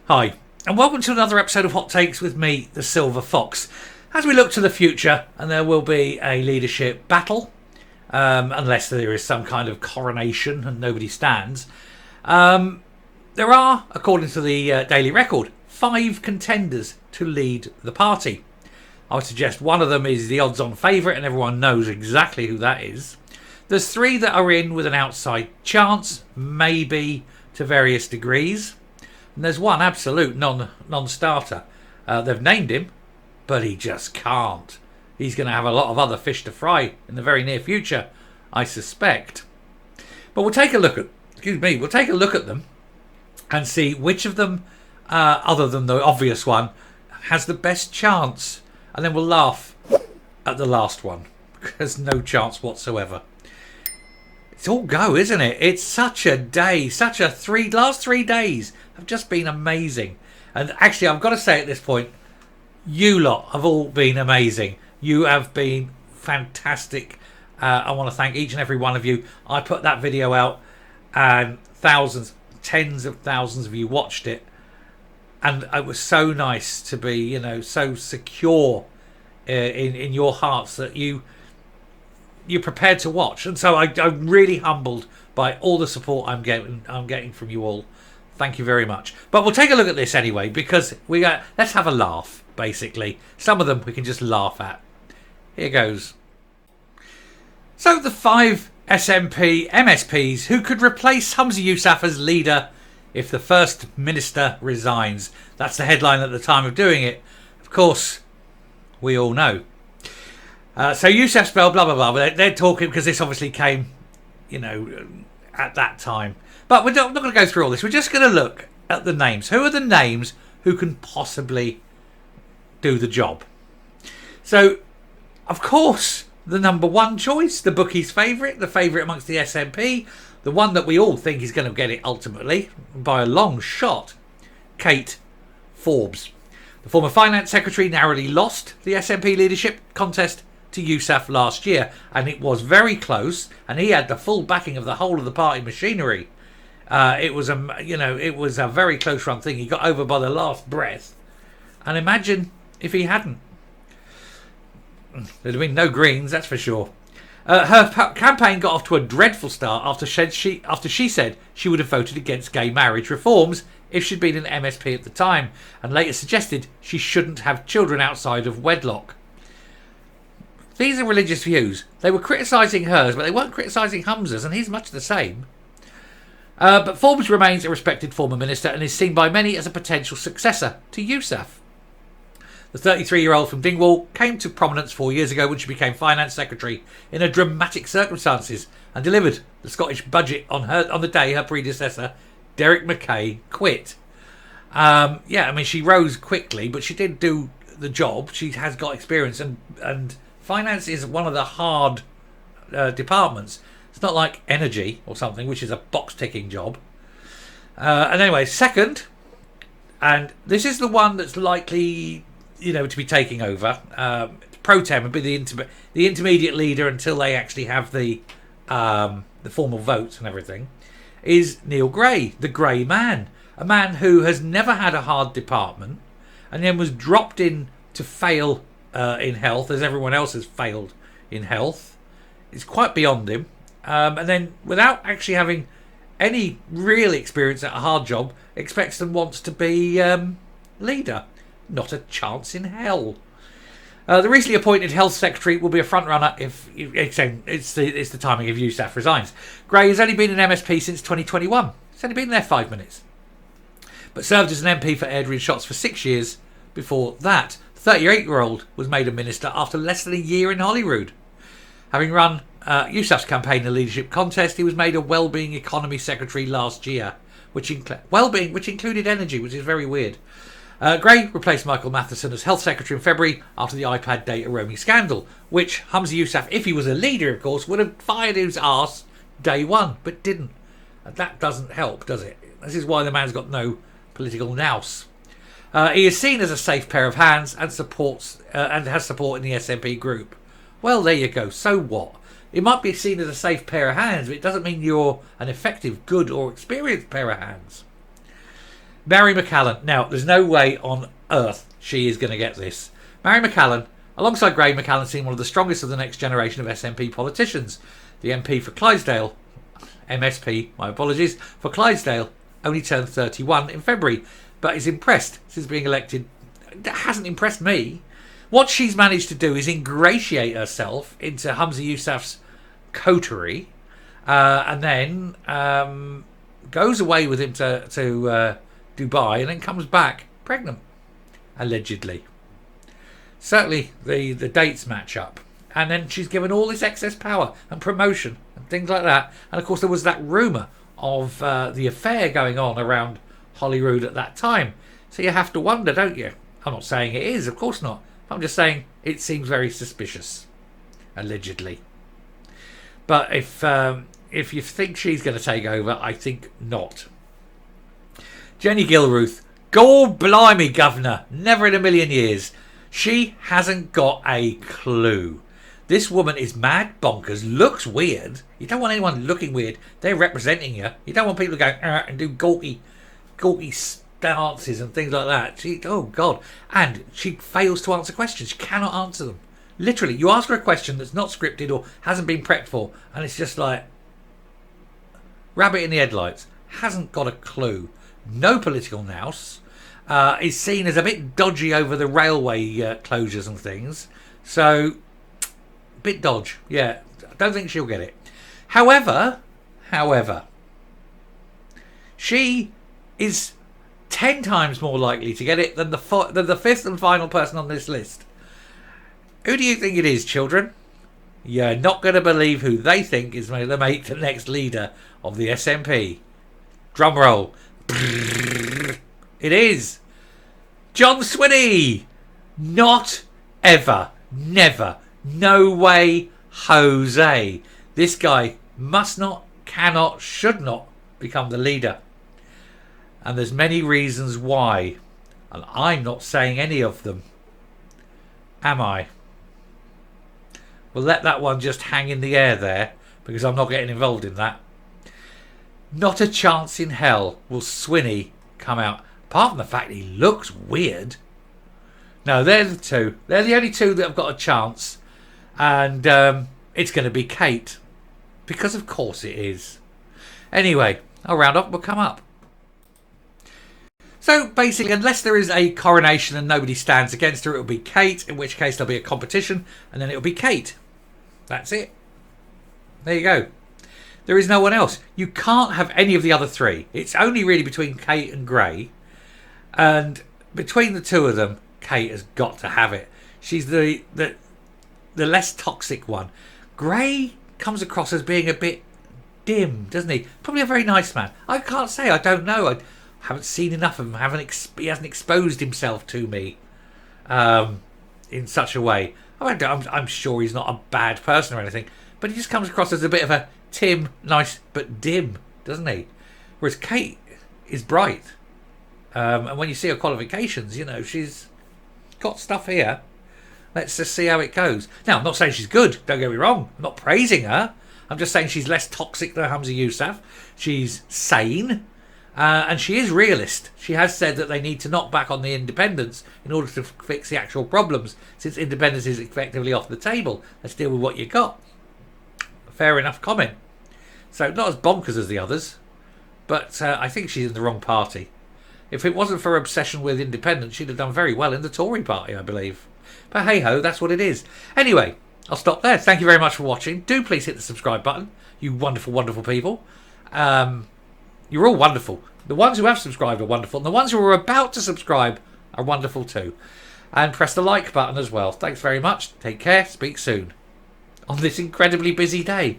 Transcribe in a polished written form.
Hi, and welcome to another episode of Hot Takes with me, the Silver Fox. As we look to the future, and there will be a leadership battle, unless there is some kind of coronation and nobody stands, there are, according to the Daily Record, 5 contenders to lead the party. I would suggest one of them is the odds-on favourite, and everyone knows exactly who that is. There's 3 that are in with an outside chance, maybe to various degrees. And there's one absolute non-starter. They've named him, but he just can't. He's going to have a lot of other fish to fry in the very near future, I suspect. But we'll take a look at them and see which of them, other than the obvious one, has the best chance. And then we'll laugh at the last one, because no chance whatsoever. It's all go, isn't it? It's such a day, last 3 days have just been amazing. And actually, I've got to say at this point, you lot have all been amazing. You have been fantastic. I want to thank each and every one of you. I put that video out and thousands, tens of thousands of you watched it. And it was so nice to be, so secure in your hearts that you're prepared to watch. And so I'm really humbled by all the support I'm getting from you all. Thank you very much. But we'll take a look at this anyway, because let's have a laugh, basically. Some of them we can just laugh at. Here goes. So the 5 SNP MSPs who could replace Humza Yousaf as leader if the First Minister resigns. That's the headline at the time of doing it. Of course, we all know. So Yousaf's blah, blah, blah, blah. They're talking because this obviously came, at that time. But we're not going to go through all this. We're just going to look at the names. Who are the names who can possibly do the job? So, of course, the number one choice, the bookies' favourite, the favourite amongst the SNP, the one that we all think is going to get it ultimately, by a long shot, Kate Forbes. The former Finance Secretary narrowly lost the SNP leadership contest to Yousaf last year, and it was very close, and he had the full backing of the whole of the party machinery. It was a very close run thing. He got over by the last breath, and imagine if he hadn't. There'd have been no Greens, that's for sure. Her campaign got off to a dreadful start after she said she would have voted against gay marriage reforms if she'd been an MSP at the time, and later suggested she shouldn't have children outside of wedlock. These are religious views. They were criticising hers, but they weren't criticising Humza's, and he's much the same. But Forbes remains a respected former minister and is seen by many as a potential successor to Yousaf. The 33-year-old from Dingwall came to prominence 4 years ago when she became Finance Secretary in a dramatic circumstances and delivered the Scottish budget on the day her predecessor, Derek Mackay, quit. She rose quickly, but she did do the job. She has got experience, and finance is one of the hard departments. It's not like energy or something, which is a box-ticking job. And anyway, second, and this is the one that's likely, to be taking over. Pro Tem would be the intermediate leader until they actually have the formal votes and everything. Is Neil Gray, the Grey Man, a man who has never had a hard department, and then was dropped in to fail in health, as everyone else has failed in health. It's quite beyond him. And then, without actually having any real experience at a hard job, expects and wants to be leader. Not a chance in hell. The recently appointed health secretary will be a front runner if it's the timing if Yousaf resigns. Gray has only been an MSP since 2021. He's only been there 5 minutes, but served as an MP for Airdrie Shots for 6 years. Before that, the 38-year-old was made a minister after less than a year in Holyrood. Having run Yousaf's campaign in a leadership contest, he was made a Wellbeing Economy Secretary last year, which included energy, which is very weird. Gray replaced Michael Matheson as Health Secretary in February after the iPad data roaming scandal, which Humza Yousaf, if he was a leader, of course, would have fired his arse day one, but didn't. And that doesn't help, does it? This is why the man's got no political nous. He is seen as a safe pair of hands and has support in the SNP group. Well, there you go. So what? It might be seen as a safe pair of hands, but it doesn't mean you're an effective, good or experienced pair of hands. Mary McCallen. Now, there's no way on earth she is going to get this. Mary McCallen, alongside Graeme McCallen, seen one of the strongest of the next generation of SNP politicians. The MP for Clydesdale, MSP, my apologies, for Clydesdale, only turned 31 in February, but is impressed since being elected. That hasn't impressed me. What she's managed to do is ingratiate herself into Humza Yousaf's coterie, and then goes away with him to Dubai, and then comes back pregnant, allegedly. Certainly the dates match up. And then she's given all this excess power and promotion and things like that. And of course there was that rumour of the affair going on around Holyrood at that time. So you have to wonder, don't you? I'm not saying it is, of course not. I'm just saying it seems very suspicious, allegedly. But if you think she's going to take over, I think not. Jenny Gilruth, God blimey, governor, never in a million years. She hasn't got a clue. This woman is mad bonkers, looks weird. You don't want anyone looking weird. They're representing you. You don't want people to go and do gawky stances and things like that. Oh God. And she fails to answer questions. She cannot answer them. Literally, you ask her a question that's not scripted or hasn't been prepped for, and it's just like rabbit in the headlights. Hasn't got a clue. No political nous. Is seen as a bit dodgy over the railway closures and things. So, bit dodge. Yeah, I don't think she'll get it. However, she is 10 times more likely to get it than the fifth and final person on this list. Who do you think it is, children? You're not going to believe who they think is going to make the next leader of the SNP. Drum roll. It is John Swinney. Not ever. Never. No way, Jose. This guy must not, cannot, should not become the leader. And there's many reasons why. And I'm not saying any of them. Am I? We'll let that one just hang in the air there, because I'm not getting involved in that. Not a chance in hell will Swinney come out. Apart from the fact he looks weird. No, they're the two. They're the only two that have got a chance. And it's going to be Kate. Because of course it is. Anyway, I'll round up. We'll come up. So basically, unless there is a coronation and nobody stands against her, it'll be Kate. In which case there'll be a competition. And then it'll be Kate. That's it. There you go. There is no one else. You can't have any of the other three. It's only really between Kate and Gray. And between the two of them, Kate has got to have it. She's the less toxic one. Gray comes across as being a bit dim, doesn't he? Probably a very nice man. I can't say. I don't know. I haven't seen enough of him. He hasn't exposed himself to me in such a way. I'm sure he's not a bad person or anything. But he just comes across as a bit of a Tim, nice but dim, doesn't he? Whereas Kate is bright. And when you see her qualifications, you know, she's got stuff here. Let's just see how it goes. Now, I'm not saying she's good, don't get me wrong. I'm not praising her. I'm just saying she's less toxic than Humza Yousaf. She's sane. And she is realist. She has said that they need to knock back on the independence in order to fix the actual problems, since independence is effectively off the table. Let's deal with what you got. Fair enough comment. So not as bonkers as the others, but I think she's in the wrong party. If it wasn't for her obsession with independence, she'd have done very well in the Tory party, I believe. But hey-ho, that's what it is. Anyway, I'll stop there. Thank you very much for watching. Do please hit the subscribe button, you wonderful, wonderful people. You're all wonderful. The ones who have subscribed are wonderful, and the ones who are about to subscribe are wonderful too. And press the like button as well. Thanks very much. Take care. Speak soon. On this incredibly busy day.